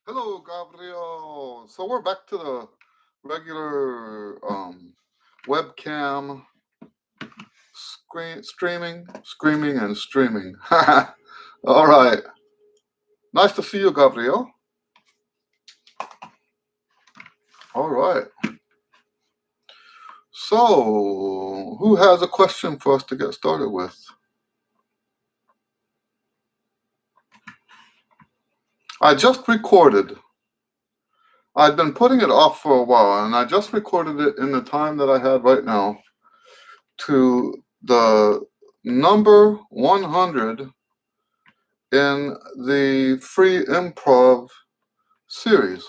Hello, Gabriel. So we're back to the regular webcam screaming and streaming. All right. Nice to see you, Gabriel. All right. So, who has a question for us to get started with? I just recorded. I'd been putting it off for a while, and I just recorded it in the time that I had right now to the number 100 in the free improv series.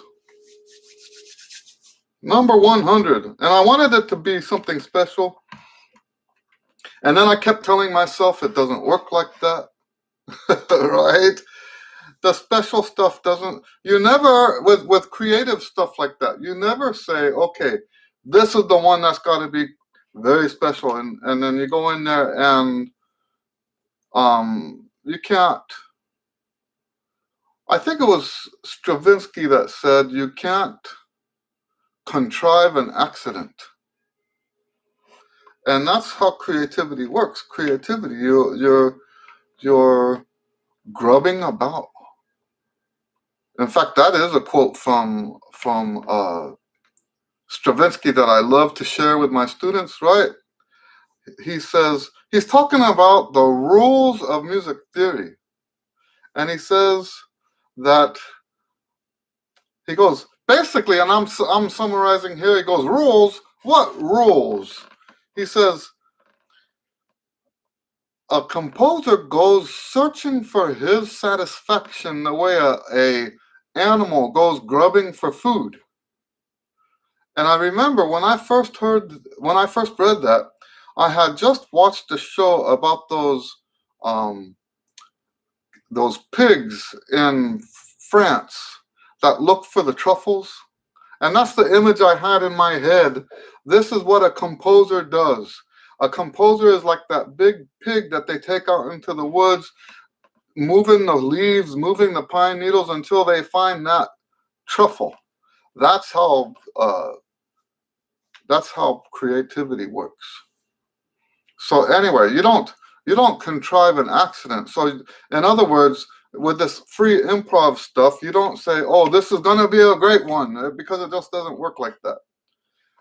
Number 100. And I wanted it to be something special. And then I kept telling myself it doesn't work like that. Right? The special stuff doesn't, you never, with creative stuff like that, you never say, okay, this is the one that's got to be very special. And then you go in there and you can't, I think it was Stravinsky that said, you can't contrive an accident. And that's how creativity works. Creativity, you're grubbing about. In fact, that is a quote from Stravinsky that I love to share with my students, right? He says, he's talking about the rules of music theory. And he says that, he goes, basically, and I'm summarizing here, he goes, rules? What rules? He says, a composer goes searching for his satisfaction the way a animal goes grubbing for food. And I remember when I first read that, I had just watched a show about those pigs in France that look for the truffles. And that's the image I had in my head. This is what a composer does. A composer is like that big pig that they take out into the woods, moving the leaves, moving the pine needles until they find that truffle. That's how creativity works. So anyway, you don't contrive an accident. So in other words, with this free improv stuff, you don't say, oh, this is going to be a great one, because it just doesn't work like that.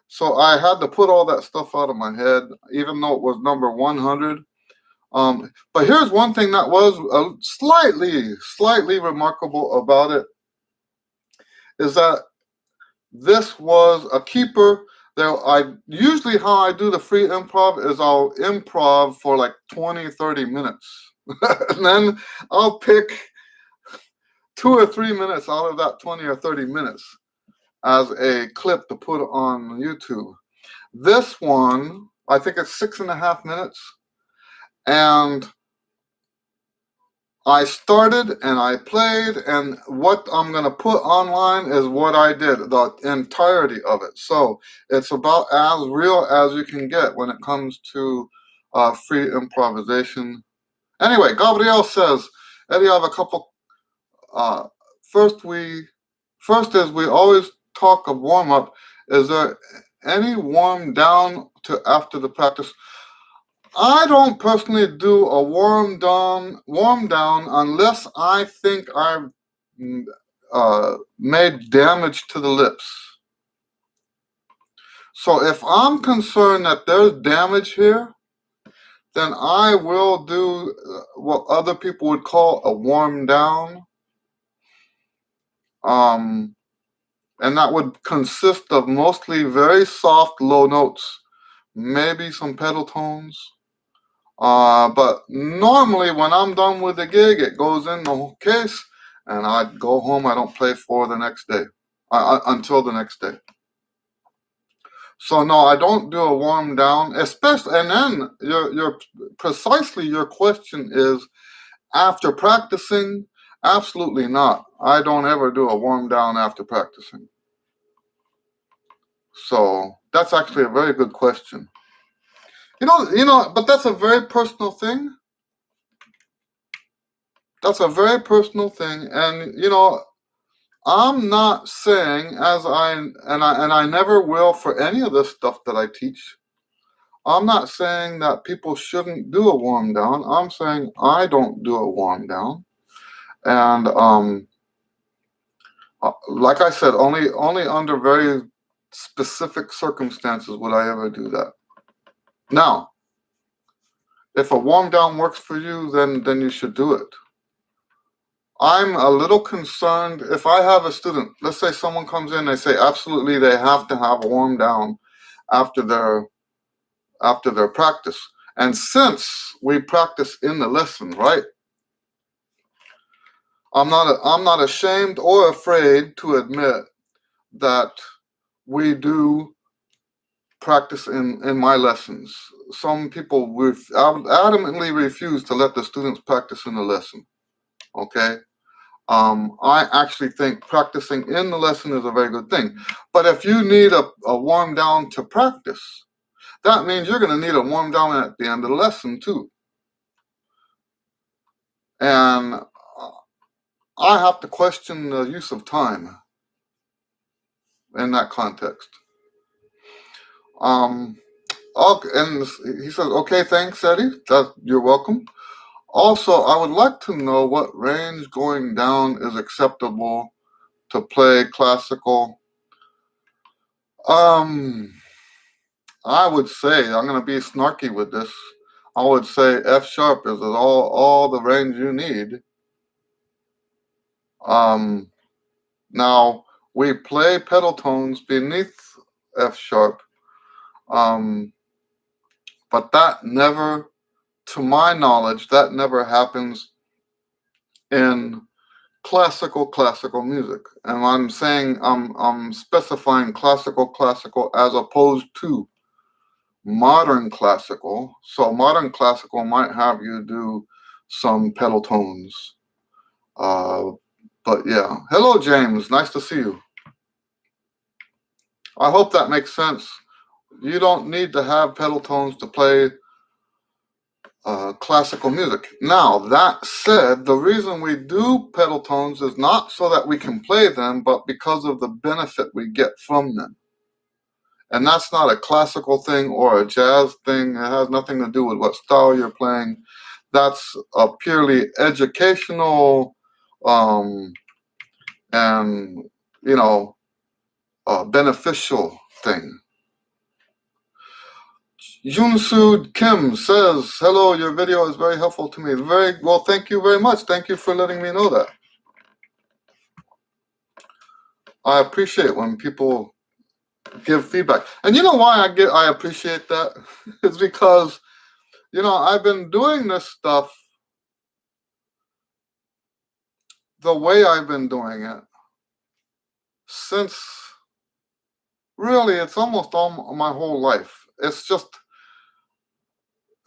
So I had to put all that stuff out of my head, even though it was number 100. But here's one thing that was slightly remarkable about it, is that this was a keeper. Usually how I do the free improv is I'll improv for like 20, 30 minutes. And then I'll pick 2 or 3 minutes out of that 20 or 30 minutes as a clip to put on YouTube. This one, I think it's 6.5 minutes. And I started and I played, and what I'm going to put online is what I did, the entirety of it. So it's about as real as you can get when it comes to free improvisation. Anyway, Gabriel says, Eddie, I have a couple. First is we always talk of warm up. Is there any warm down to after the practice? I don't personally do a warm down unless I think I've made damage to the lips. So if I'm concerned that there's damage here, then I will do what other people would call a warm down. And that would consist of mostly very soft low notes, maybe some pedal tones. But normally when I'm done with the gig, it goes in the case and I go home. I don't play for the next day, until the next day. So no, I don't do a warm down, especially, and then your question is, after practicing? Absolutely not. I don't ever do a warm down after practicing. So that's actually a very good question. But that's a very personal thing. That's a very personal thing. And, I'm not saying, and I never will for any of this stuff that I teach. I'm not saying that people shouldn't do a warm down. I'm saying I don't do a warm down, and like I said, only under very specific circumstances would I ever do that. Now, if a warm down works for you, then you should do it. I'm a little concerned if I have a student, let's say someone comes in, they say absolutely they have to have a warm down after their practice. And since we practice in the lesson, right? I'm not ashamed or afraid to admit that we do practice in my lessons. Some people adamantly refuse to let the students practice in the lesson. Okay? I actually think practicing in the lesson is a very good thing. But if you need a warm down to practice, that means you're going to need a warm down at the end of the lesson too. And I have to question the use of time in that context. Okay, and he says, okay, thanks, Eddie. You're welcome. Also, I would like to know what range going down is acceptable to play classical. I would say, I'm going to be snarky with this. I would say F sharp is all the range you need. Now, we play pedal tones beneath F sharp, but that never, to my knowledge, that never happens in classical music. And I'm saying, I'm specifying classical as opposed to modern classical. So modern classical might have you do some pedal tones. But yeah. Hello, James. Nice to see you. I hope that makes sense. You don't need to have pedal tones to play classical music. Now, that said, the reason we do pedal tones is not so that we can play them, but because of the benefit we get from them. And that's not a classical thing or a jazz thing. It has nothing to do with what style you're playing. That's a purely educational and, beneficial thing. Junsu Kim says, hello, your video is very helpful to me. Very well, thank you very much. Thank you for letting me know that. I appreciate when people give feedback. And you know why I appreciate that? It's because, I've been doing this stuff the way I've been doing it since really it's almost all my whole life. It's just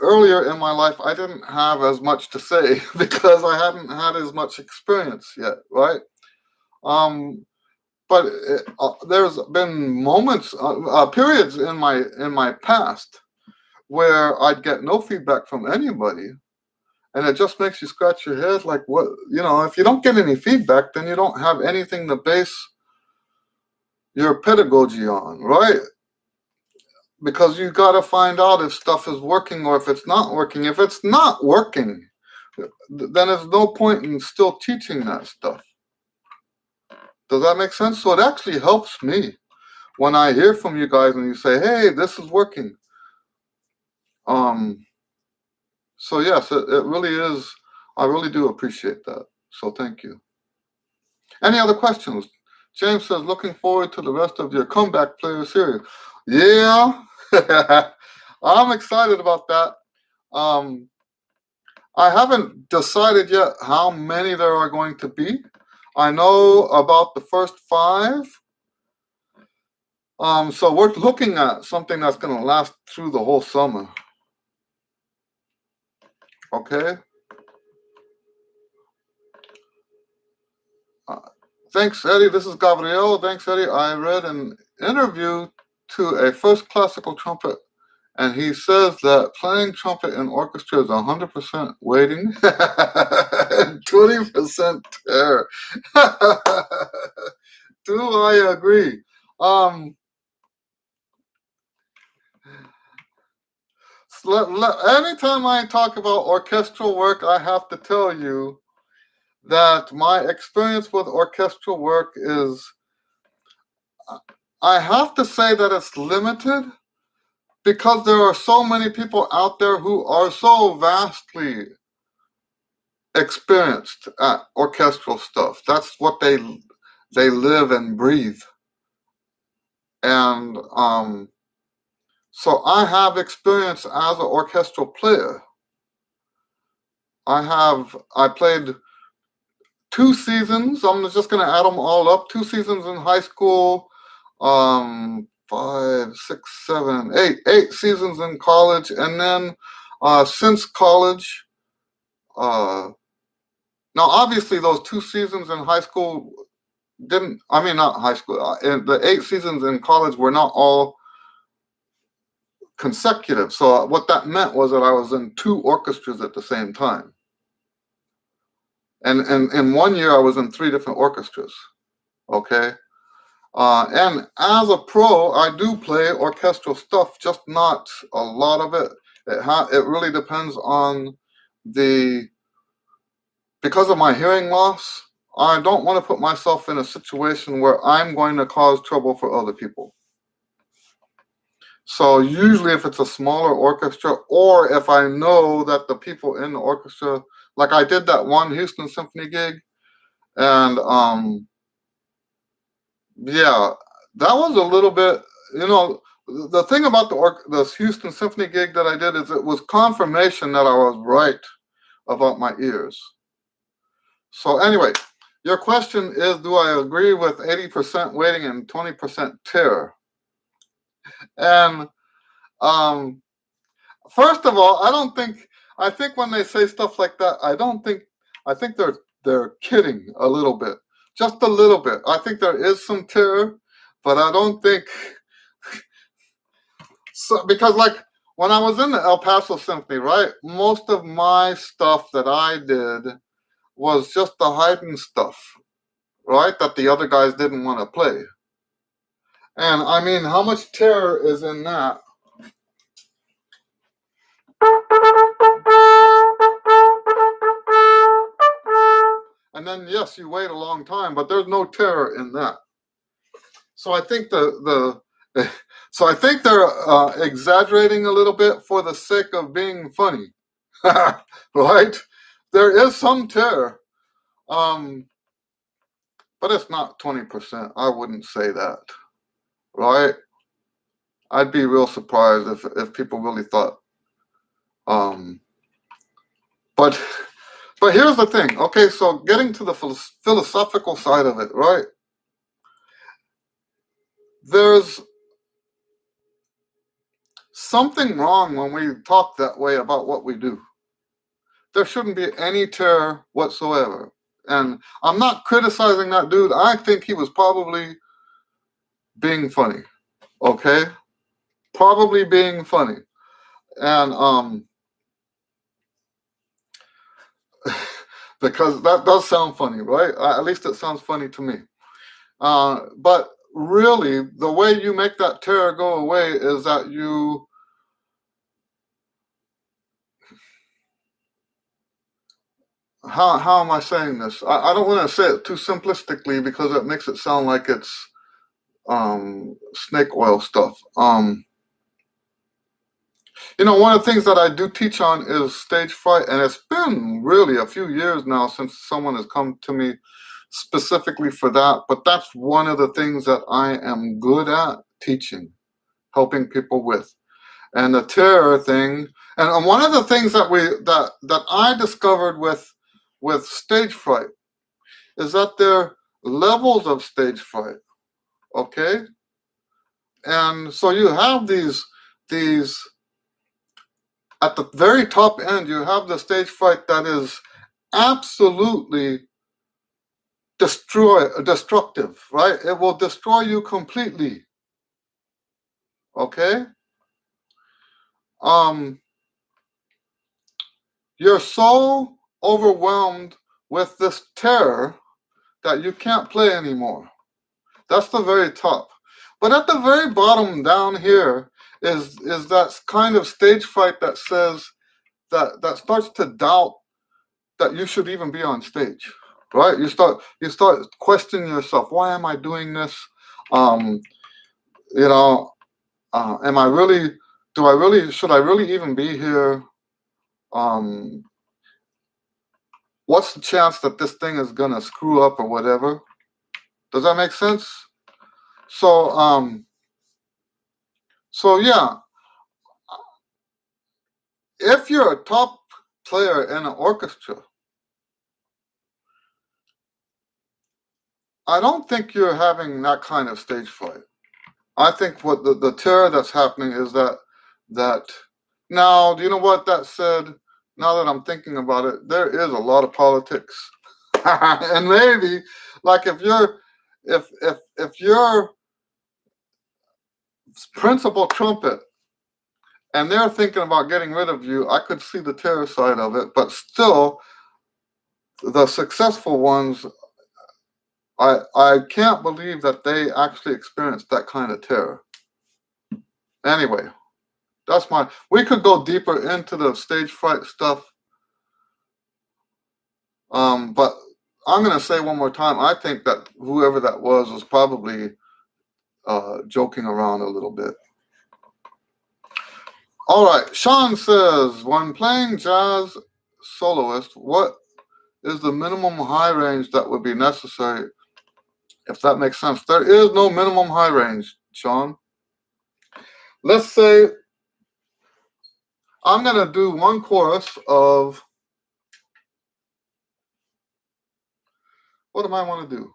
earlier in my life, I didn't have as much to say because I hadn't had as much experience yet, right? But there's been moments, periods in my past where I'd get no feedback from anybody, and it just makes you scratch your head like, what, if you don't get any feedback, then you don't have anything to base your pedagogy on, right? Because you got to find out if stuff is working or if it's not working. If it's not working, then there's no point in still teaching that stuff. Does that make sense? So it actually helps me when I hear from you guys and you say, hey, this is working. So yes, it really is. I really do appreciate that. So thank you. Any other questions? James says, looking forward to the rest of your comeback player series. Yeah, I'm excited about that. I haven't decided yet how many there are going to be. I know about the first 5. So we're looking at something that's going to last through the whole summer. Okay. Thanks, Eddie. This is Gabriel. Thanks, Eddie. I read an interview to a first classical trumpet, and he says that playing trumpet in orchestra is 100% waiting and 20% terror. Do I agree? Um, Anytime I talk about orchestral work, I have to tell you that my experience with orchestral work is, I have to say that it's limited because there are so many people out there who are so vastly experienced at orchestral stuff. That's what they live and breathe. And so I have experience as an orchestral player. I played 2 seasons. I'm just going to add them all up. 2 seasons in high school, 5, 6, 7, 8 seasons in college, and then since college. Now, obviously, those 2 seasons in high school didn't. I mean, not high school. The 8 seasons in college were not all consecutive. So what that meant was that I was in 2 orchestras at the same time. And in one year, I was in 3 different orchestras. Okay. And as a pro, I do play orchestral stuff, just not a lot of it. It really depends on because of my hearing loss, I don't want to put myself in a situation where I'm going to cause trouble for other people. So usually if it's a smaller orchestra, or if I know that the people in the orchestra, like I did that one Houston Symphony gig, and yeah, that was a little bit, the thing about the Houston Symphony gig that I did is it was confirmation that I was right about my ears. So anyway, your question is, do I agree with 80% waiting and 20% terror? And first of all, I think when they say stuff like that, I think they're kidding a little bit, just a little bit. I think there is some terror, but I don't think so, because like when I was in the El Paso Symphony, right, most of my stuff that I did was just the hiding stuff, right, that the other guys didn't want to play. And I mean, how much terror is in that? And then yes, you wait a long time, but there's no terror in that. So I think so I think they're exaggerating a little bit for the sake of being funny, right? There is some terror, but it's not 20%. I wouldn't say that, right? I'd be real surprised if people really thought. But here's the thing. Okay, so getting to the philosophical side of it, right? There's something wrong when we talk that way about what we do. There shouldn't be any terror whatsoever. And I'm not criticizing that dude. I think he was probably being funny. Okay? Probably being funny. And because that does sound funny, right? At least it sounds funny to me. But really, the way you make that terror go away is that you how am I saying this? I don't want to say it too simplistically because it makes it sound like it's snake oil stuff. One of the things that I do teach on is stage fright, and it's been really a few years now since someone has come to me specifically for that. But that's one of the things that I am good at teaching, helping people with. And the terror thing, and one of the things that I discovered with stage fright is that there are levels of stage fright. Okay, and so you have these at the very top end, you have the stage fright that is absolutely destructive, right? It will destroy you completely. Okay, you're so overwhelmed with this terror that you can't play anymore. That's the very top. But at the very bottom down here is that kind of stage fright that says that starts to doubt that you should even be on stage, right? You start questioning yourself. Why am I doing this? Um, you know, am I really? Should I really even be here? Um, what's the chance that this thing is gonna screw up or whatever? Does that make sense? So, yeah, if you're a top player in an orchestra, I don't think you're having that kind of stage fright. I think what the terror that's happening is that now, do you know what that said? Now that I'm thinking about it, there is a lot of politics. And maybe like if you're principal trumpet and they're thinking about getting rid of you, I could see the terror side of it, but still the successful ones, I can't believe that they actually experienced that kind of terror. Anyway, we could go deeper into the stage fright stuff. But I'm going to say one more time, I think that whoever that was probably joking around a little bit. All right, Sean says, when playing jazz soloist, what is the minimum high range that would be necessary, if that makes sense? There is no minimum high range, Sean. Let's say I'm going to do one chorus of, what do I want to do?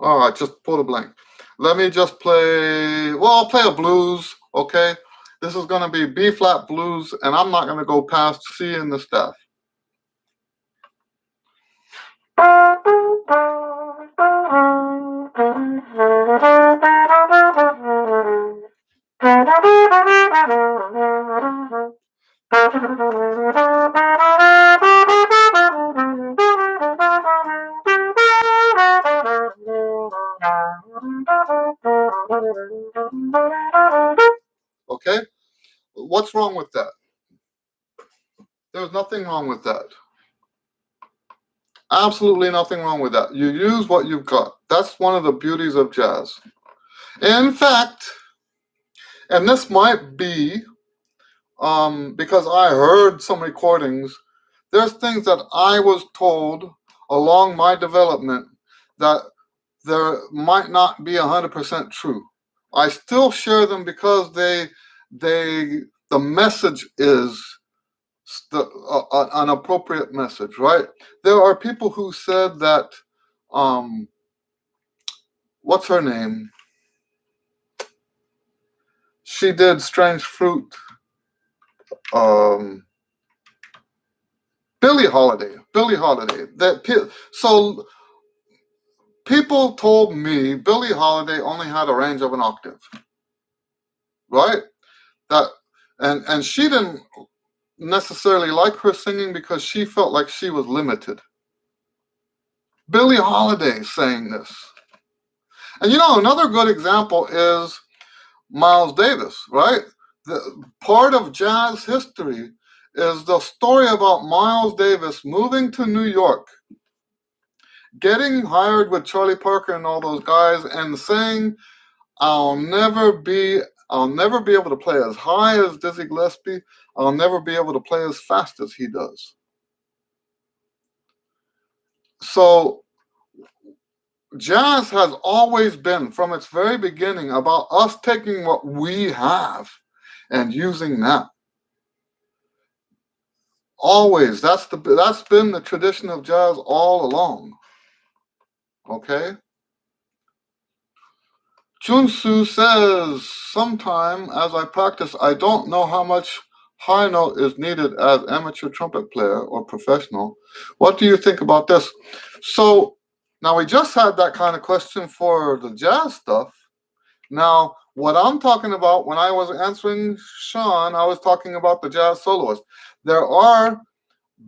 All right, just pull a blank. Let me just play, well, I'll play a blues, okay? This is going to be B-flat blues, and I'm not going to go past C in the staff. Okay? What's wrong with that? There's nothing wrong with that. Absolutely nothing wrong with that. You use what you've got. That's one of the beauties of jazz. In fact, and this might be because I heard some recordings, there's things that I was told along my development that there might not be 100% true. I still share them because the message is an appropriate message, right? There are people who said that, what's her name? She did Strange Fruit. Billie Holiday. So people told me Billie Holiday only had a range of an octave, right? And she didn't necessarily like her singing because she felt like she was limited. Billie Holiday saying this. And another good example is Miles Davis, right? The part of jazz history is the story about Miles Davis moving to New York, getting hired with Charlie Parker and all those guys, and saying, I'll never be able to play as high as Dizzy Gillespie. I'll never be able to play as fast as he does. So jazz has always been, from its very beginning, about us taking what we have and using that. Always. That's been the tradition of jazz all along. Okay? Junsu says, sometime as I practice, I don't know how much high note is needed as amateur trumpet player or professional. What do you think about this? So now we just had that kind of question for the jazz stuff. Now, what I'm talking about when I was answering Sean, I was talking about the jazz soloist. There are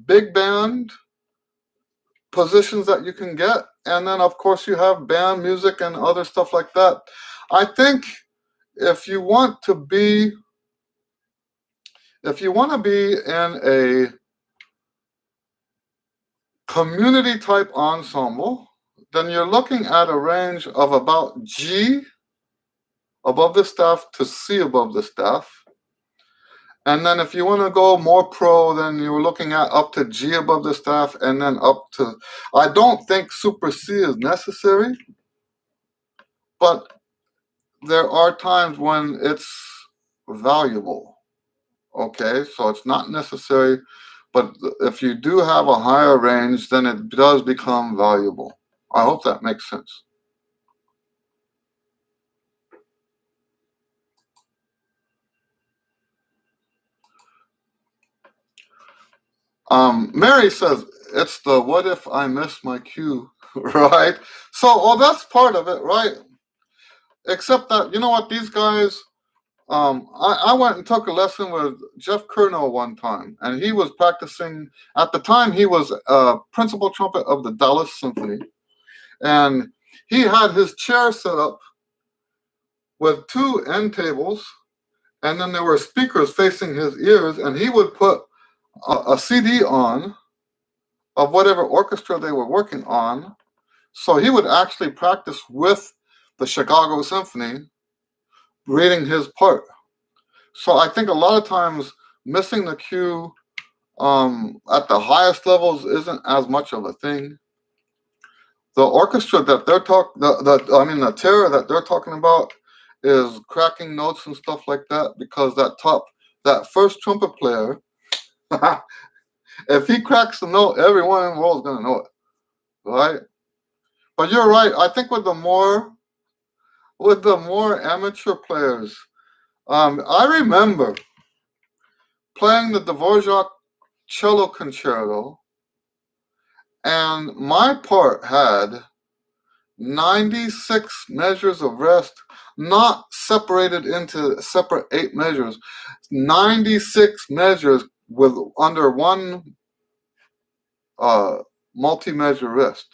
big band positions that you can get, and then of course you have band music and other stuff like that. I think if you want to be in a community type ensemble, then you're looking at a range of about G above the staff to C above the staff. And then if you want to go more pro, then you're looking at up to G above the staff and then up to, I don't think super C is necessary, but there are times when it's valuable. Okay, so it's not necessary, but if you do have a higher range, then it does become valuable. I hope that makes sense. Mary says, it's the what if I miss my cue, right? So, that's part of it, right? Except that, you know what, these guys, I went and took a lesson with Jeff Curnow one time, and he was practicing, at the time, he was principal trumpet of the Dallas Symphony, and he had his chair set up with two end tables, and then there were speakers facing his ears, and he would put a CD on of whatever orchestra they were working on. So he would actually practice with the Chicago Symphony, reading his part. So I think a lot of times missing the cue at the highest levels isn't as much of a thing. The orchestra that they're the terror that they're talking about is cracking notes and stuff like that, because that first trumpet player, if he cracks the note, everyone in the world is going to know it, right? But you're right. I think with the more amateur players, I remember playing the Dvorak cello concerto, and my part had 96 measures of rest, not separated into separate 8 measures. 96 measures with under one multi-measure rest.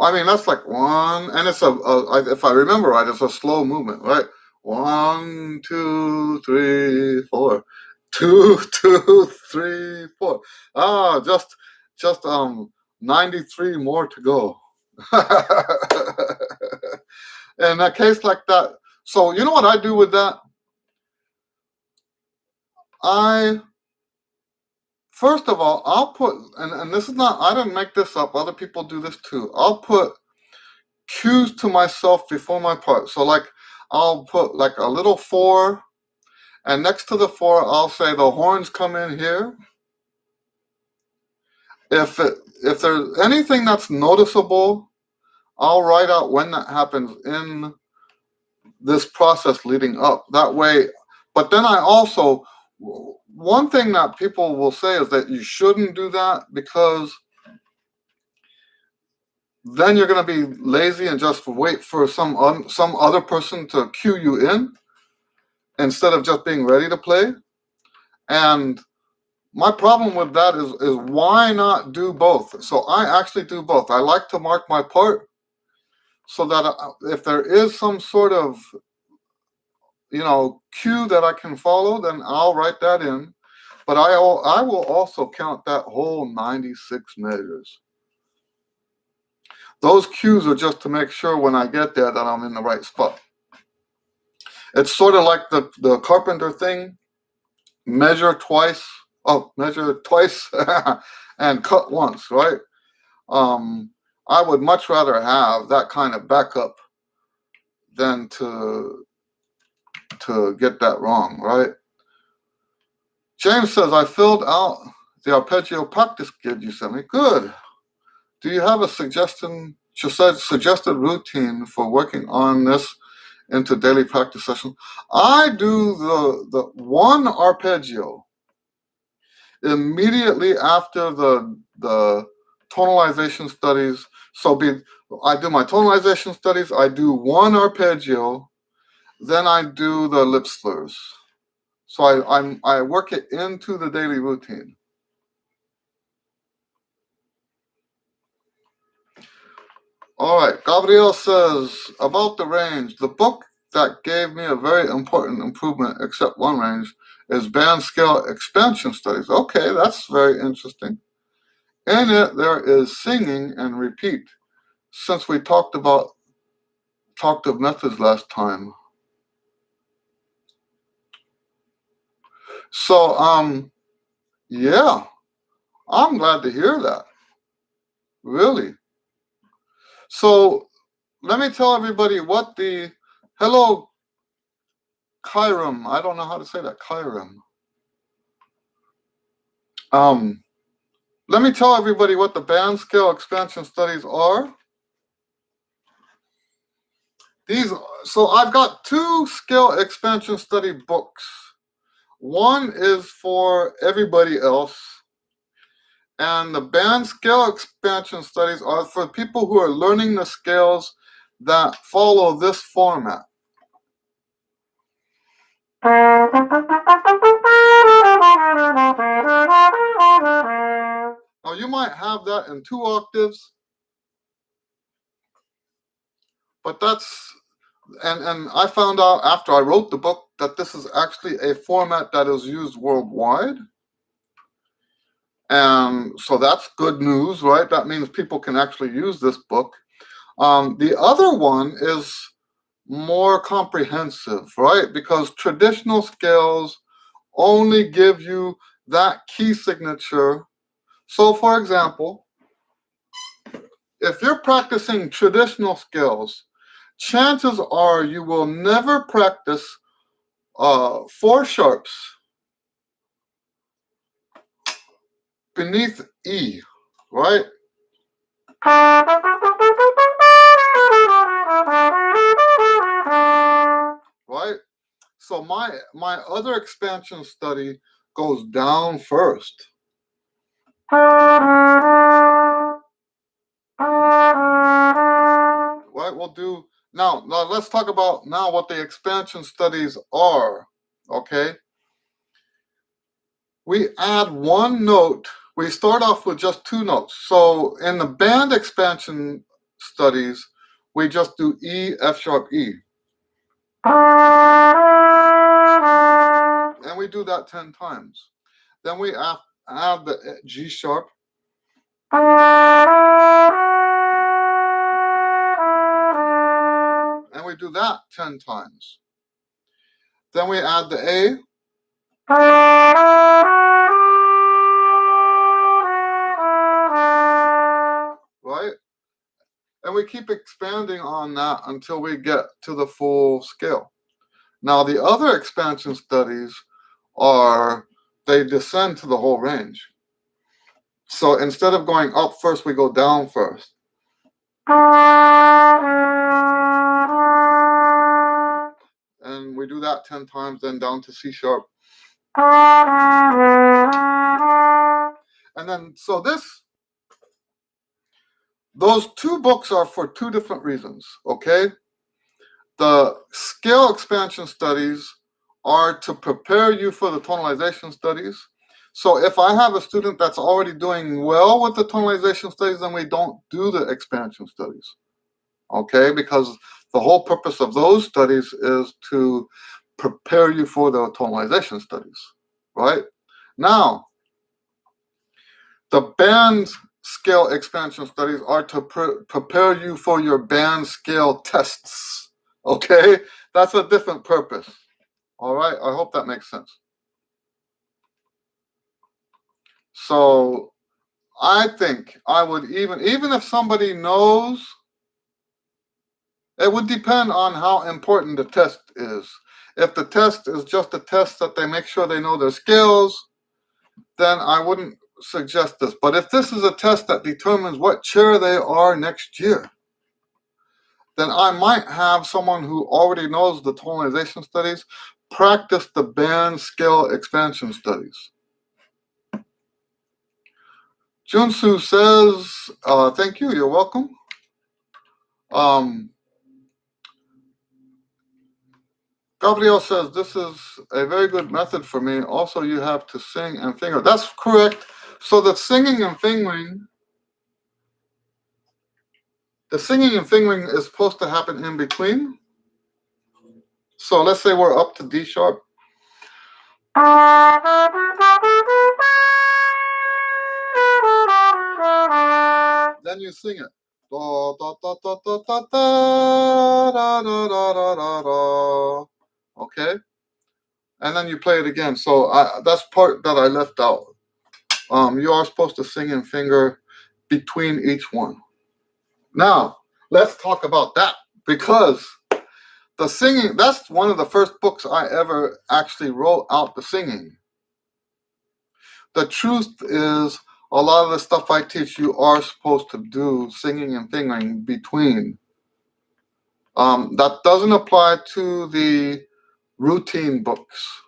I mean, that's like one, and it's if I remember right, it's a slow movement, right? 1, 2, 3, 4. 2, 2, 3, 4. Just 93 more to go. In a case like that, so you know what I do with that? First of all, I'll put, and this is not, I didn't make this up, other people do this too. I'll put cues to myself before my part. So like, I'll put like a little 4, and next to the 4, I'll say the horns come in here. If there's anything that's noticeable, I'll write out when that happens in this process leading up. That way, but then I also, one thing that people will say is that you shouldn't do that, because then you're going to be lazy and just wait for some other person to cue you in instead of just being ready to play. And my problem with that is why not do both? So I actually do both. I like to mark my part so that if there is some sort of cue that I can follow, then I'll write that in. But I will also count that whole 96 measures. Those cues are just to make sure when I get there that I'm in the right spot. It's sort of like the carpenter thing, measure twice and cut once, right? I would much rather have that kind of backup than to get that wrong, right? James says, I filled out the arpeggio practice kit you sent me. Good. Do you have a suggested routine for working on this into daily practice sessions? I do the one arpeggio immediately after the tonalization studies. I do my tonalization studies, I do one arpeggio, then I do the lip slurs. So I work it into the daily routine. All right, Gabriel says, about the range. The book that gave me a very important improvement, except one range, is Band Scale Expansion Studies. Okay, that's very interesting. In it, there is singing and repeat. Since we talked of methods last time. So, yeah, I'm glad to hear that. Really. So, let me tell everybody what the, hello, Kairam. I don't know how to say that, Kairam. Let me tell everybody what the band scale expansion studies are. So I've got two scale expansion study books. One is for everybody else, and the band scale expansion studies are for people who are learning the scales that follow this format. Now you might have that in 2 octaves, but that's, and I found out after I wrote the book that this is actually a format that is used worldwide. And so that's good news, right? That means people can actually use this book. The other one is more comprehensive, right? Because traditional scales only give you that key signature. So, for example, if you're practicing traditional scales, chances are you will never practice 4 sharps beneath E, right? Right? So my other expansion study goes down first. Right, we'll do now let's talk about now what the expansion studies are. Okay. We add one note. We start off with just 2 notes. So in the band expansion studies, we just do E, F sharp, E. And we do that 10 times. Then we add the G sharp. And we do that 10 times. Then we add the A. Right? And we keep expanding on that until we get to the full scale. Now, the other expansion studies they descend to the whole range. So instead of going up first, we go down first. And we do that 10 times, then down to C sharp. And then, so those 2 books are for 2 different reasons, okay? The scale expansion studies are to prepare you for the tonalization studies. So if I have a student that's already doing well with the tonalization studies, then we don't do the expansion studies, okay? Because the whole purpose of those studies is to prepare you for the tonalization studies, right? Now, the band scale expansion studies are to prepare you for your band scale tests, okay? That's a different purpose, all right? I hope that makes sense. So I think I would even if somebody knows, it would depend on how important the test is. If the test is just a test that they make sure they know their skills, then I wouldn't suggest this. But if this is a test that determines what chair they are next year, then I might have someone who already knows the tonalization studies practice the band scale expansion studies. Junsu says, thank you, you're welcome. Gabriel says, this is a very good method for me. Also, you have to sing and finger. That's correct. So the singing and fingering is supposed to happen in between. So let's say we're up to D sharp. Then you sing it. Da, da, da, da, da, da, da, da, da, da, da, da. Okay? And then you play it again. So that's part that I left out. You are supposed to sing and finger between each one. Now, let's talk about that, because the singing, that's one of the first books I ever actually wrote out the singing. The truth is, a lot of the stuff I teach, you are supposed to do singing and fingering between. That doesn't apply to the routine books.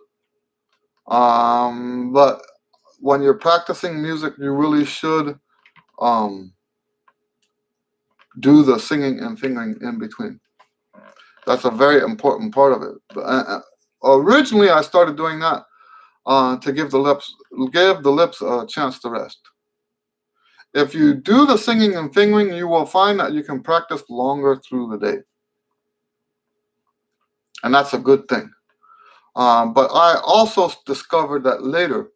But when you're practicing music, you really should do the singing and fingering in between. That's a very important part of it. Originally, I started doing that to give the lips a chance to rest. If you do the singing and fingering, you will find that you can practice longer through the day. And that's a good thing. But I also discovered that later,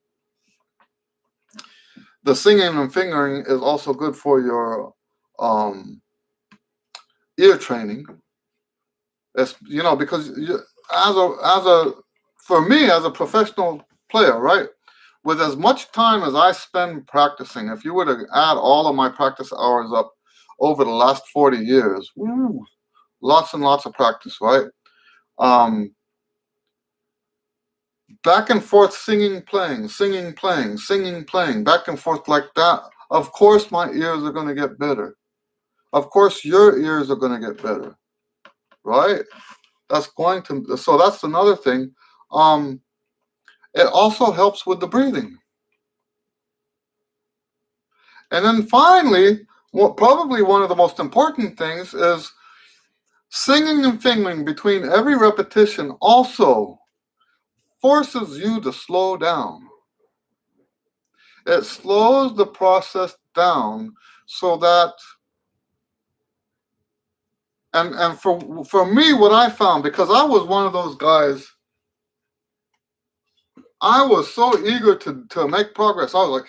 the singing and fingering is also good for your ear training. It's, because for me as a professional player, right? With as much time as I spend practicing, if you were to add all of my practice hours up over the last 40 years, lots and lots of practice, right? Back and forth singing, playing, back and forth like that. Of course, my ears are going to get better. Of course, your ears are going to get better, right? So that's another thing. It also helps with the breathing. And then finally, probably one of the most important things is singing and fingering between every repetition also forces you to slow down. It slows the process down so that, and for me, what I found, because I was one of those guys, I was so eager to make progress. I was like,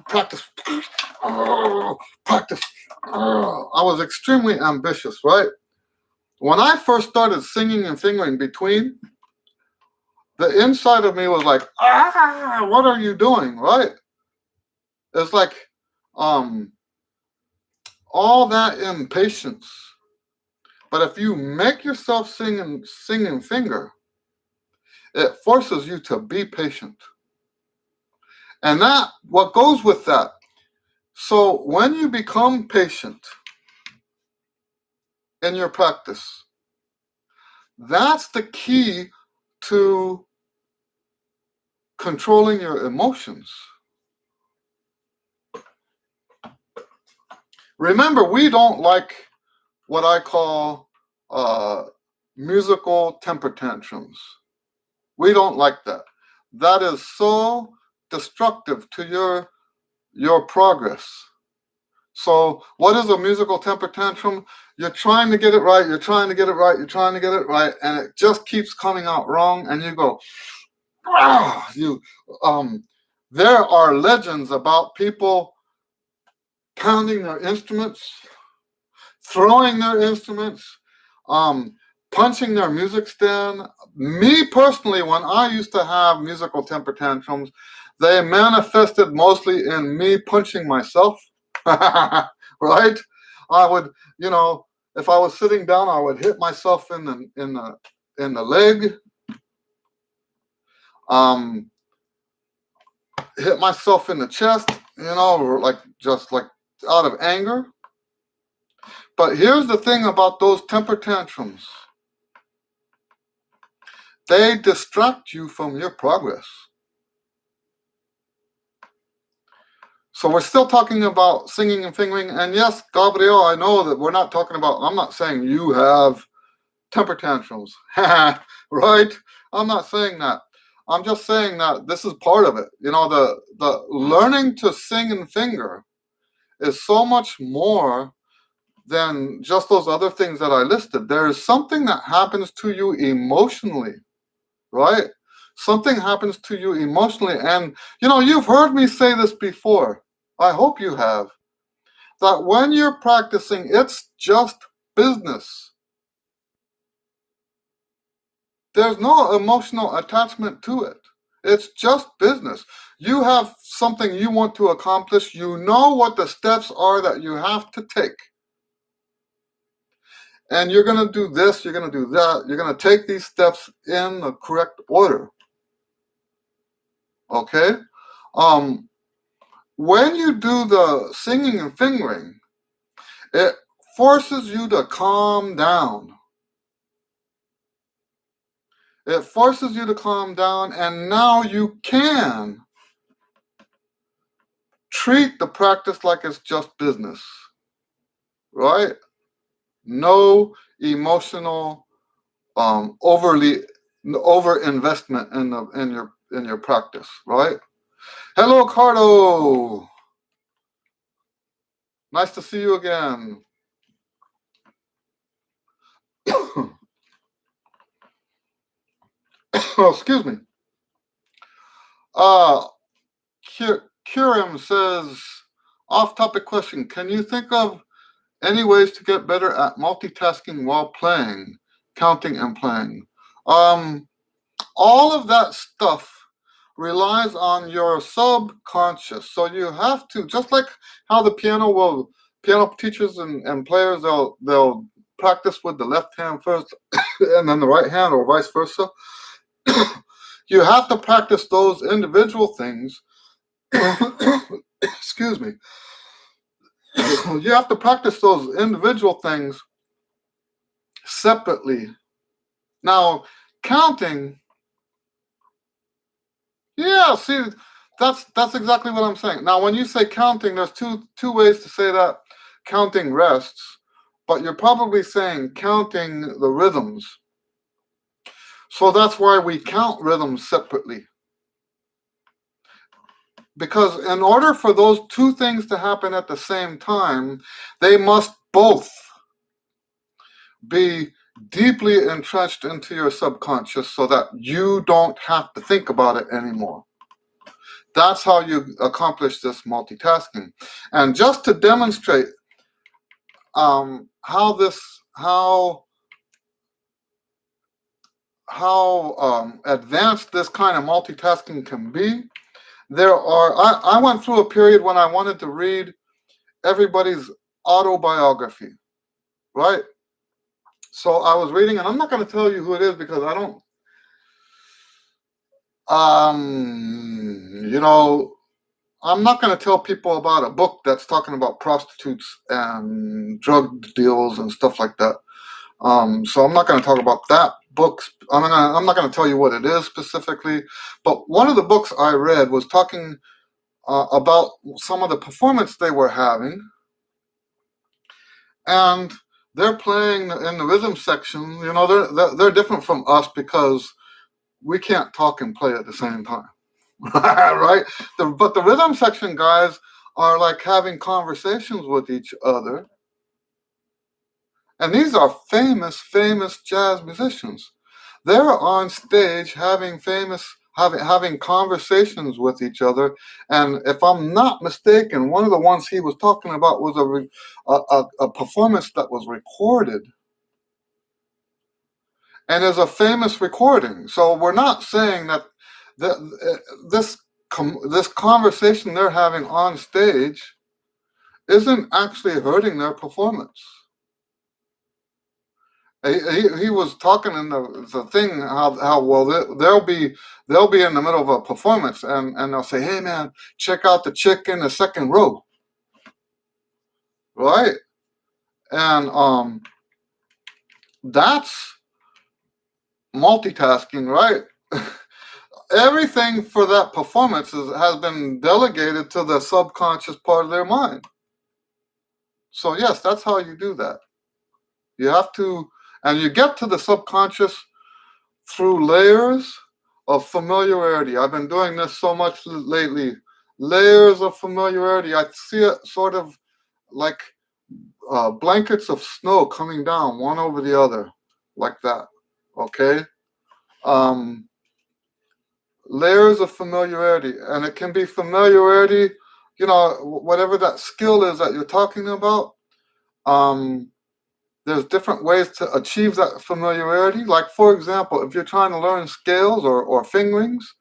practice, practice. I was extremely ambitious, right? When I first started singing and fingering between, the inside of me was like, what are you doing, right? It's like all that impatience. But if you make yourself sing and finger, it forces you to be patient. And that, what goes with that. So when you become patient in your practice, that's the key to controlling your emotions. Remember, we don't like what I call musical temper tantrums. We don't like that. That is so destructive to your progress. So what is a musical temper tantrum? You're trying to get it right, you're trying to get it right, you're trying to get it right, and it just keeps coming out wrong, and you go, there are legends about people pounding their instruments, throwing their instruments, punching their music stand. Me personally, when I used to have musical temper tantrums, they manifested mostly in me punching myself, right? I would, if I was sitting down, I would hit myself in the leg, hit myself in the chest, just like out of anger. But here's the thing about those temper tantrums. They distract you from your progress. So we're still talking about singing and fingering. And yes, Gabriel, I know that we're not talking about, I'm not saying you have temper tantrums, right? I'm not saying that. I'm just saying that this is part of it. You know, the learning to sing and finger is so much more than just those other things that I listed. There is something that happens to you emotionally, right? Something happens to you emotionally. And, you know, you've heard me say this before. I hope you have. That when you're practicing, it's just business. There's no emotional attachment to it. It's just business. You have something you want to accomplish. You know what the steps are that you have to take. And you're going to do this, you're going to do that. You're going to take these steps in the correct order. Okay? When you do the singing and fingering, it forces you to calm down. It forces you to calm down, and now you can treat the practice like it's just business, right? No emotional overly over investment in your practice, right? Hello, Cardo. Nice to see you again. Oh, excuse me. Kurim says, off-topic question. Can you think of any ways to get better at multitasking while playing, counting and playing? All of that stuff relies on your subconscious. So you have to, just like how the piano teachers and players, they'll practice with the left hand first and then the right hand, or vice versa. You have to practice those individual things. Excuse me. You have to practice those individual things separately. Now, counting, yeah, see, that's exactly what I'm saying. Now, when you say counting, there's two ways to say that. Counting rests, but you're probably saying counting the rhythms. So that's why we count rhythms separately. Because in order for those two things to happen at the same time, they must both be deeply entrenched into your subconscious so that you don't have to think about it anymore. That's how you accomplish this multitasking. And just to demonstrate how advanced this kind of multitasking can be, I went through a period when I wanted to read everybody's autobiography, right? So I was reading, and I'm not going to tell you who it is because I don't, I'm not going to tell people about a book that's talking about prostitutes and drug deals and stuff like that. So I'm not going to talk about that book. I'm not going to tell you what it is specifically. But one of the books I read was talking about some of the performance they were having, and they're playing in the rhythm section. You know, they're different from us because we can't talk and play at the same time. Right? But the rhythm section guys are like having conversations with each other. And these are famous jazz musicians. They're on stage having conversations with each other. And if I'm not mistaken, one of the ones he was talking about was a performance that was recorded. And is a famous recording. So we're not saying that this conversation they're having on stage isn't actually hurting their performance. He was talking in the thing how well they'll be in the middle of a performance and they'll say, hey man, check out the chick in the second row, right? And that's multitasking, right? Everything for that performance has been delegated to the subconscious part of their mind. So yes, that's how you do that. You have to, and you get to the subconscious through layers of familiarity. I've been doing this so much lately. Layers of familiarity. I see it sort of like blankets of snow coming down one over the other, like that. Okay? Layers of familiarity. And it can be familiarity, whatever that skill is that you're talking about. There's different ways to achieve that familiarity. Like, for example, if you're trying to learn scales or fingerings,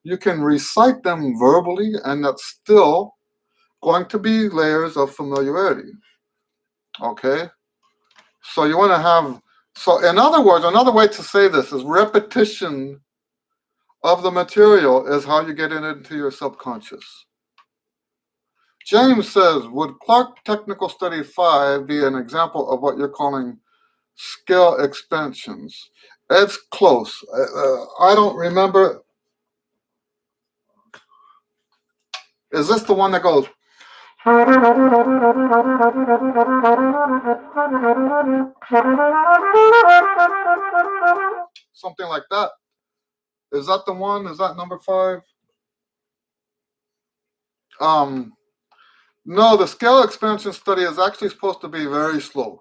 you can recite them verbally, and that's still going to be layers of familiarity. Okay? So you want to have, so in other words, another way to say this is repetition of the material is how you get it into your subconscious. James says, would Clark Technical Study 5 be an example of what you're calling scale expansions? It's close. I don't remember. Is this the one that goes? Something like that. Is that the one? Is that number 5? No, the scale expansion study is actually supposed to be very slow.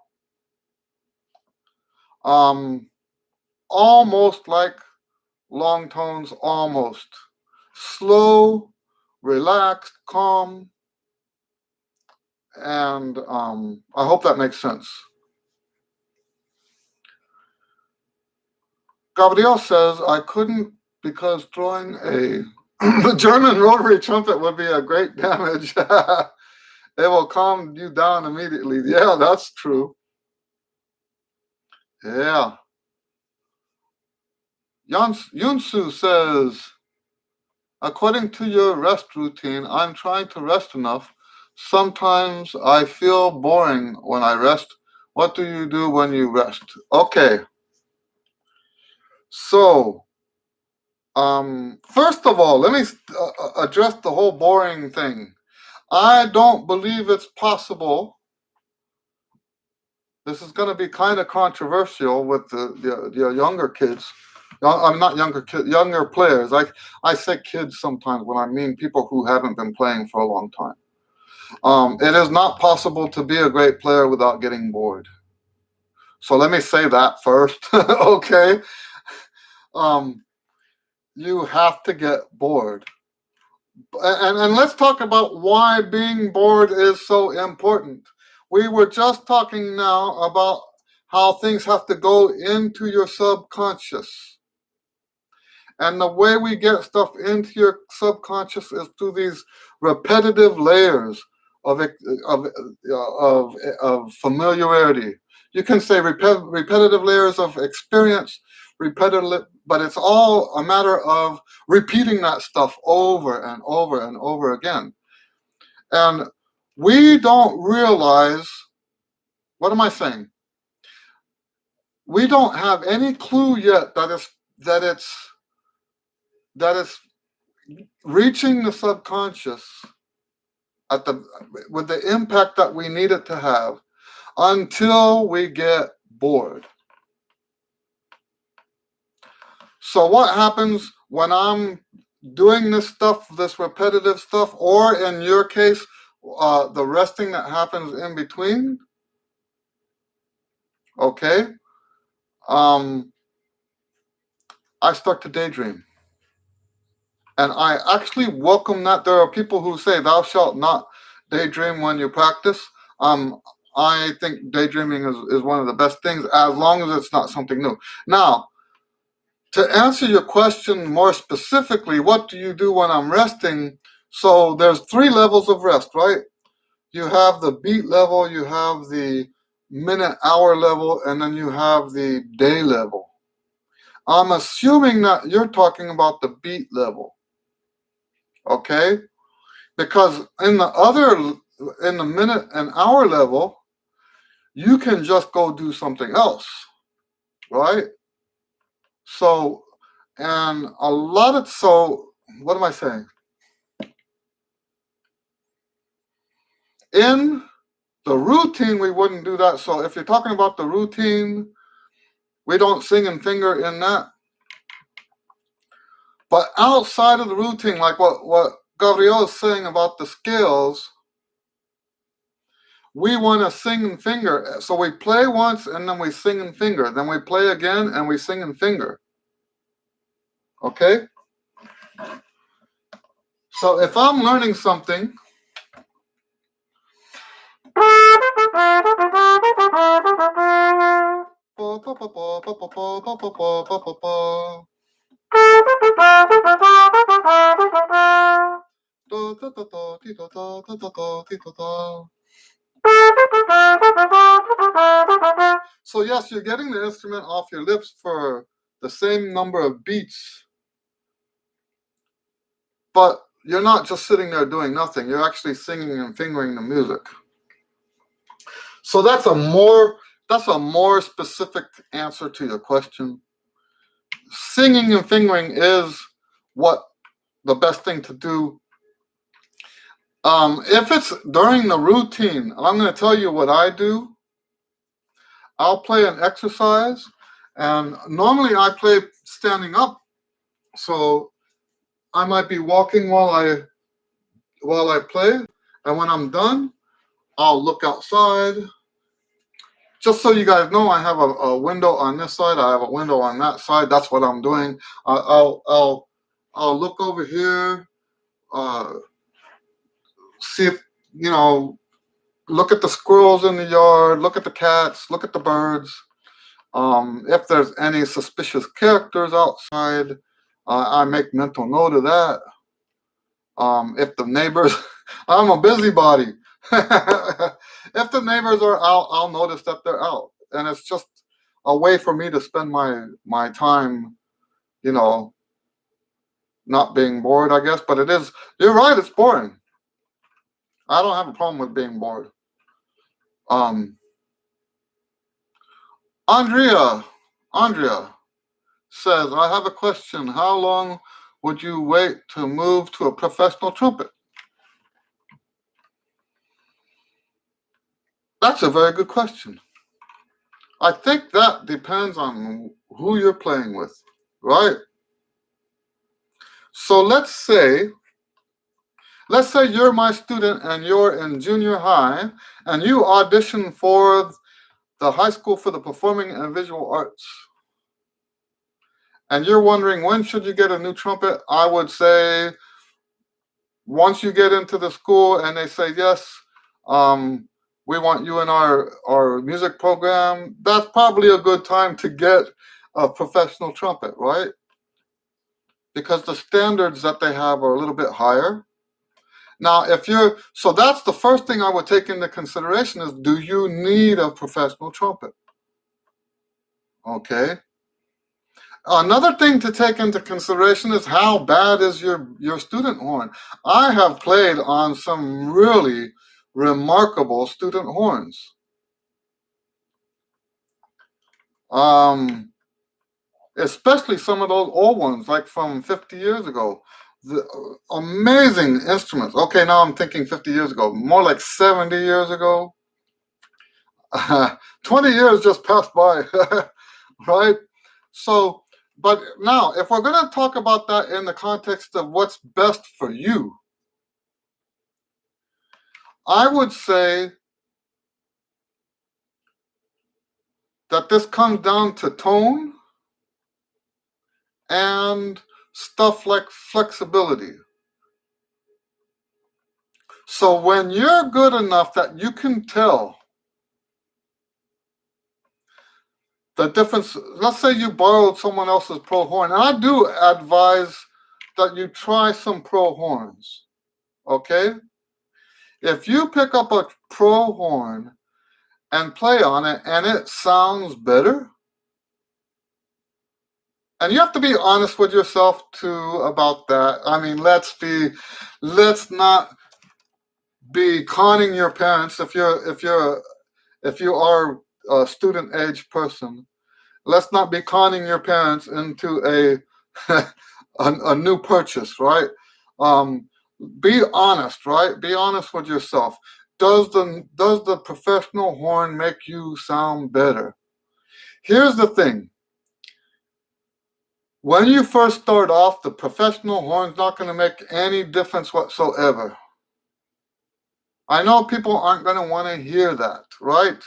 Almost like long tones, almost. Slow, relaxed, calm, and I hope that makes sense. Gabriel says, I couldn't because throwing a German rotary trumpet would be a great damage. It will calm you down immediately. Yeah, that's true. Yeah. Yunsu says, according to your rest routine, I'm trying to rest enough. Sometimes I feel boring when I rest. What do you do when you rest? Okay. So, first of all, let me address the whole boring thing. I don't believe it's possible. This is going to be kind of controversial with the younger kids. I'm not younger kids, younger players. I say kids sometimes when I mean people who haven't been playing for a long time. It is not possible to be a great player without getting bored. So let me say that first, okay? You have to get bored. And let's talk about why being bored is so important. We were just talking now about how things have to go into your subconscious. And the way we get stuff into your subconscious is through these repetitive layers of familiarity. You can say repetitive layers of experience, repetitive, but it's all a matter of repeating that stuff over and over and over again. And we don't realize, what am I saying? We don't have any clue yet that it's reaching the subconscious with the impact that we need it to have until we get bored. So what happens when I'm doing this stuff, this repetitive stuff, or in your case, the resting that happens in between? Okay. I start to daydream. And I actually welcome that. There are people who say, thou shalt not daydream when you practice. I think daydreaming is one of the best things, as long as it's not something new. Now, to answer your question more specifically, what do you do when I'm resting? So there's 3 levels of rest, right? You have the beat level, you have the minute, hour level, and then you have the day level. I'm assuming that you're talking about the beat level. Okay? Because in the minute and hour level, you can just go do something else, right? So, and what am I saying? In the routine, we wouldn't do that. So if you're talking about the routine, we don't sing and finger in that. But outside of the routine, like what Gabriel is saying about the scales, we want to sing and finger. So we play once and then we sing and finger. Then we play again and we sing and finger. Okay? So if I'm learning something, so yes, you're getting the instrument off your lips for the same number of beats, but you're not just sitting there doing nothing. You're actually singing and fingering the music. So that's a more specific answer to your question. Singing and fingering is what the best thing to do. If it's during the routine, I'm going to tell you what I do. I'll play an exercise, and normally I play standing up. So I might be walking while I play, and when I'm done, I'll look outside. Just so you guys know, I have a window on this side. I have a window on that side. That's what I'm doing. I'll look over here, see if look at the squirrels in the yard, look at the cats, look at the birds. If there's any suspicious characters outside, I make mental note of that. If the neighbors, I'm a busybody. If the neighbors are out, I'll notice that they're out. And it's just a way for me to spend my time, not being bored, I guess. But it is, you're right, it's boring. I don't have a problem with being bored. Andrea says, I have a question. How long would you wait to move to a professional trumpet? That's a very good question. I think that depends on who you're playing with, right? So let's say you're my student and you're in junior high and you audition for the high school for the performing and visual arts. And you're wondering, when should you get a new trumpet? I would say once you get into the school and they say, yes, we want you in our music program, that's probably a good time to get a professional trumpet, right? Because the standards that they have are a little bit higher. Now, so that's the first thing I would take into consideration is, do you need a professional trumpet? Okay. Another thing to take into consideration is, how bad is your student horn? I have played on some really remarkable student horns. Especially some of those old ones, like from 50 years ago. The amazing instruments. Okay, now I'm thinking 50 years ago, more like 70 years ago. 20 years just passed by, right? So, but now, if we're going to talk about that in the context of what's best for you, I would say that this comes down to tone and stuff like flexibility. So when you're good enough that you can tell the difference, let's say you borrowed someone else's pro horn, and I do advise that you try some pro horns, okay? If you pick up a pro horn and play on it and it sounds better, and you have to be honest with yourself too about that. I mean, let's not be conning your parents. If you are a student age person, let's not be conning your parents into a new purchase, right? Be honest, right? Be honest with yourself. Does the professional horn make you sound better? Here's the thing. When you first start off, the professional horn's not going to make any difference whatsoever. I know people aren't going to want to hear that, right?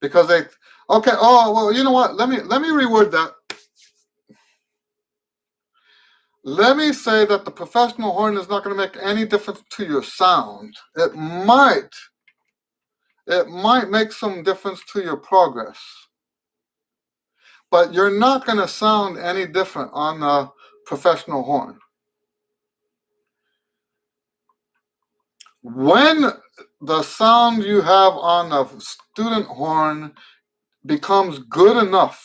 Because they, okay, oh, well, you know what? Let me reword that. Let me say that the professional horn is not going to make any difference to your sound. It might make some difference to your progress, but you're not going to sound any different on the professional horn. When the sound you have on the student horn becomes good enough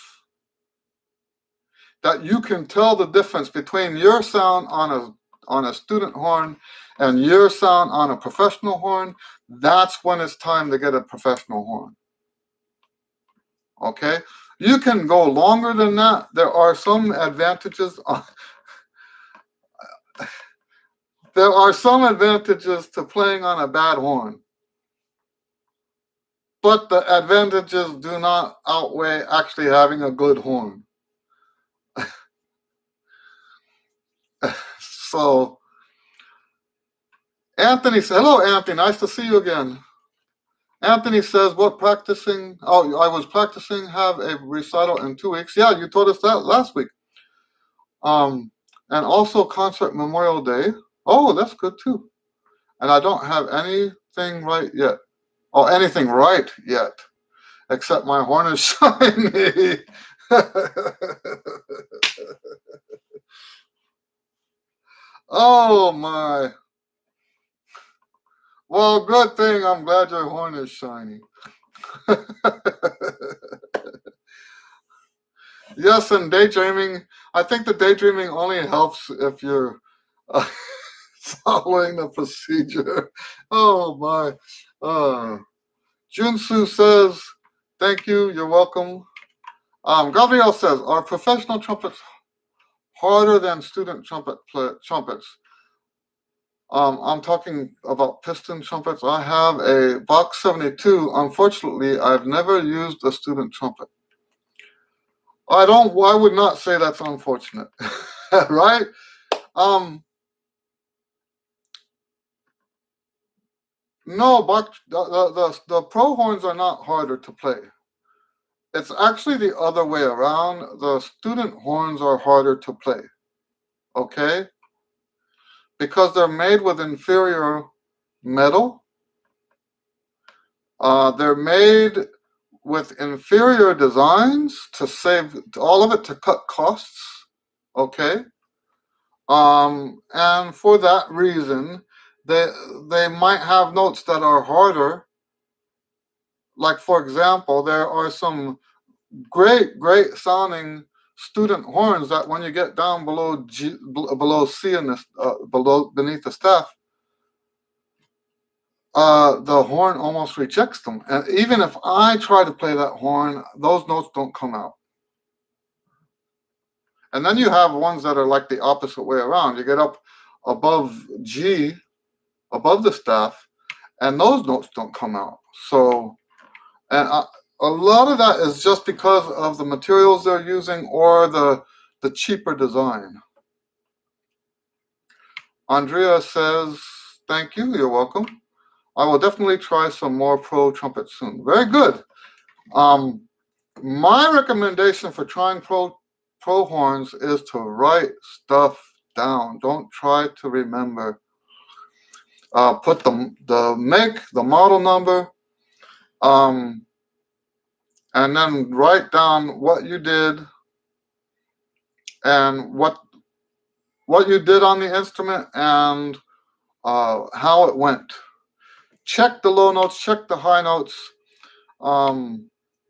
that you can tell the difference between your sound on a student horn and your sound on a professional horn, that's when it's time to get a professional horn. Okay? You can go longer than that. There are some advantages. There are some advantages to playing on a bad horn, but the advantages do not outweigh actually having a good horn. So, Anthony says, hello, Anthony. Nice to see you again. Anthony says, what practicing? Oh, I was practicing, have a recital in 2 weeks. Yeah, you told us that last week. And also concert Memorial Day. Oh, that's good too. And I don't have anything right yet. Oh, anything right yet, except my horn is shiny. Oh my. Well, good thing. I'm glad your horn is shiny. Yes, and daydreaming. I think the daydreaming only helps if you're following the procedure. Oh my. Junsu says, thank you. You're welcome. Gabriel says, are professional trumpets harder than student trumpets? I'm talking about piston trumpets. I have a Box 72. Unfortunately, I've never used a student trumpet. I would not say that's unfortunate, right? No, but the pro horns are not harder to play. It's actually the other way around. The student horns are harder to play, okay? Because they're made with inferior metal. They're made with inferior designs to save all of it, to cut costs, okay? And for that reason, they might have notes that are harder. Like, for example, there are some great sounding student horns that when you get down below below C and beneath the staff, the horn almost rejects them. And even if I try to play that horn, those notes don't come out. And then you have ones that are like the opposite way around. You get up above G, above the staff, and those notes don't come out. So, and a lot of that is just because of the materials they're using or the cheaper design. Andrea says, thank you, you're welcome. I will definitely try some more pro trumpets soon. Very good. My recommendation for trying pro horns is to write stuff down. Don't try to remember. Put the make, the model number, and then write down what you did and what you did on the instrument and how it went. Check the low notes, check the high notes.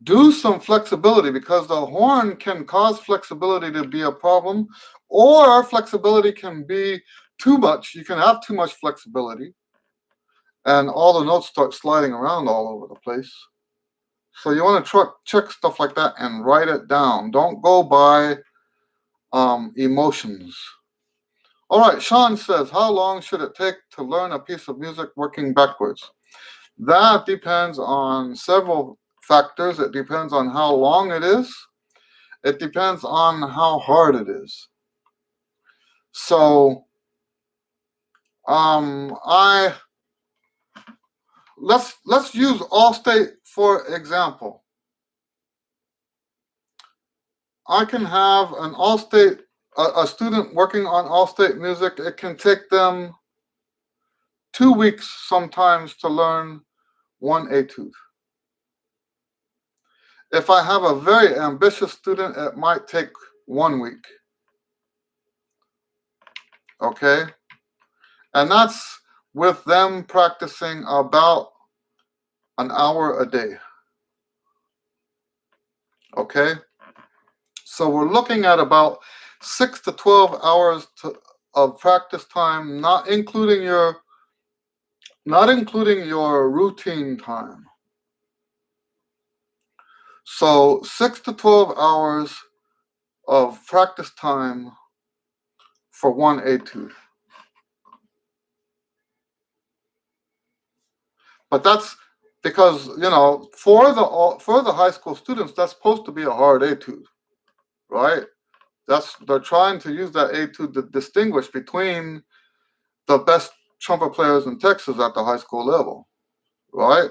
Do some flexibility, because the horn can cause flexibility to be a problem, or flexibility can be too much. You can have too much flexibility and all the notes start sliding around all over the place. So you want to check stuff like that and write it down. Don't go by emotions. All right, Sean says, how long should it take to learn a piece of music working backwards? That depends on several factors. It depends on how long it is. It depends on how hard it is. So let's use Allstate for example. I can have an Allstate, a student working on Allstate music. It can take them 2 weeks sometimes to learn one etude. If I have a very ambitious student, it might take 1 week. Okay? And that's with them practicing about an hour a day. Okay? So we're looking at about 6 to 12 hours of practice time, not including your routine time. So 6 to 12 hours of practice time for one etude. But that's because, for the high school students, that's supposed to be a hard etude, right? They're trying to use that etude to distinguish between the best trumpet players in Texas at the high school level, right?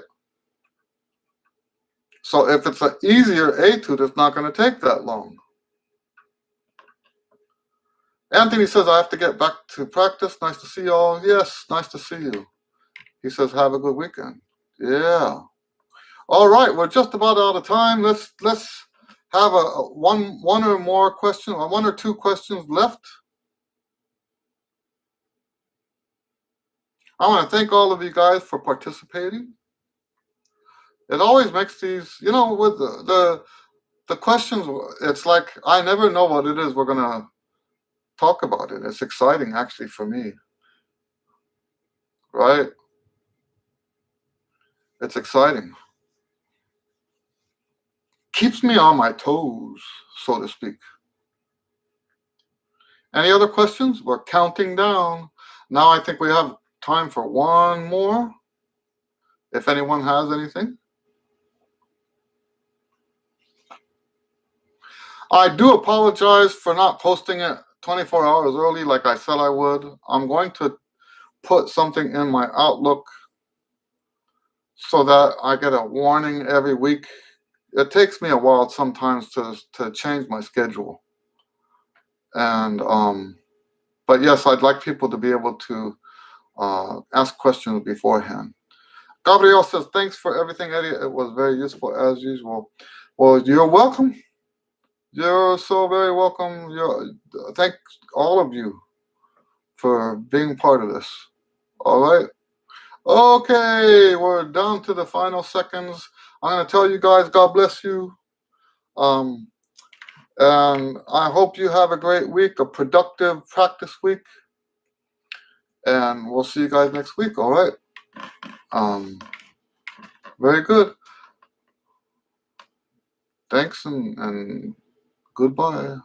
So if it's an easier etude, it's not going to take that long. Anthony says, I have to get back to practice. Nice to see you all. Yes, nice to see you. He says, have a good weekend. Yeah. All right, we're just about out of time. Let's have one or more questions, or 1 or 2 questions left. I want to thank all of you guys for participating. It always makes these, with the questions, it's like I never know what it is we're going to talk about it. It's exciting, actually, for me. Right? It's exciting. Keeps me on my toes, so to speak. Any other questions? We're counting down. Now I think we have time for one more. If anyone has anything. I do apologize for not posting it 24 hours early like I said I would. I'm going to put something in my Outlook so that I get a warning every week. It takes me a while sometimes to change my schedule. And but yes, I'd like people to be able to ask questions beforehand. Gabriel says, thanks for everything, Eddie. It was very useful as usual. Well, you're welcome. You're so very welcome. Thank all of you for being part of this. All right. Okay, we're down to the final seconds. I'm going to tell you guys, God bless you. And I hope you have a great week, a productive practice week. And we'll see you guys next week, all right? Very good. Thanks and goodbye.